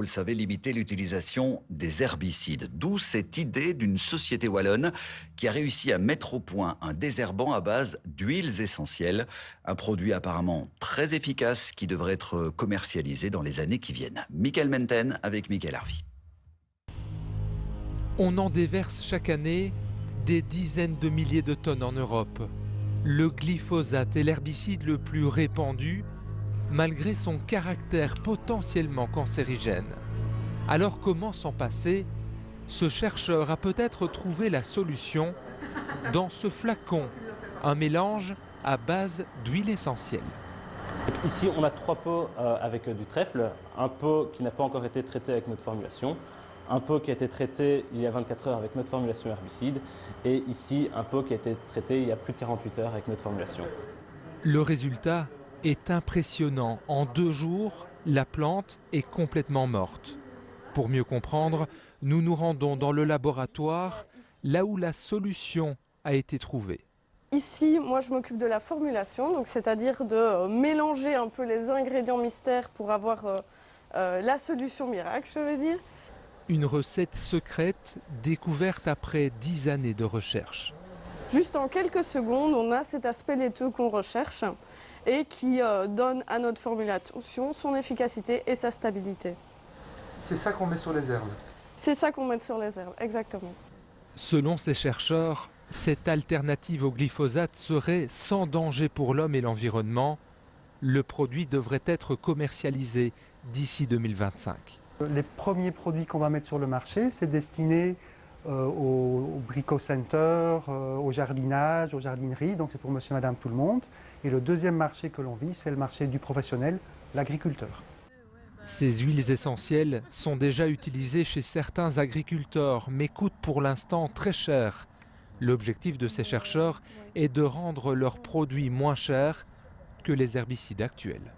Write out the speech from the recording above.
Vous le savez, limiter l'utilisation des herbicides. D'où cette idée d'une société wallonne qui a réussi à mettre au point un désherbant à base d'huiles essentielles. Un produit apparemment très efficace qui devrait être commercialisé dans les années qui viennent. Michael Menten avec Michael Harvey. On en déverse chaque année des dizaines de milliers de tonnes en Europe. Le glyphosate est l'herbicide le plus répandu, malgré son caractère potentiellement cancérigène. Alors comment s'en passer? Ce chercheur a peut-être trouvé la solution dans ce flacon, un mélange à base d'huile essentielle. Ici, on a 3 pots avec du trèfle, un pot qui n'a pas encore été traité avec notre formulation, un pot qui a été traité il y a 24 heures avec notre formulation herbicide, et ici, un pot qui a été traité il y a plus de 48 heures avec notre formulation. Le résultat est impressionnant. En 2 jours, la plante est complètement morte. Pour mieux comprendre, nous nous rendons dans le laboratoire, là où la solution a été trouvée. Ici, moi je m'occupe de la formulation, donc c'est-à-dire de mélanger un peu les ingrédients mystères pour avoir la solution miracle, je veux dire. Une recette secrète découverte après 10 années de recherche. Juste en quelques secondes, on a cet aspect laiteux qu'on recherche et qui donne à notre formulation son efficacité et sa stabilité. C'est ça qu'on met sur les herbes. C'est ça qu'on met sur les herbes, exactement. Selon ces chercheurs, cette alternative au glyphosate serait sans danger pour l'homme et l'environnement. Le produit devrait être commercialisé d'ici 2025. Les premiers produits qu'on va mettre sur le marché, c'est destiné au brico-center, au jardinage, aux jardineries, donc c'est pour monsieur, madame, tout le monde. Et le deuxième marché que l'on vise, c'est le marché du professionnel, l'agriculteur. Ces huiles essentielles sont déjà utilisées chez certains agriculteurs, mais coûtent pour l'instant très cher. L'objectif de ces chercheurs est de rendre leurs produits moins chers que les herbicides actuels.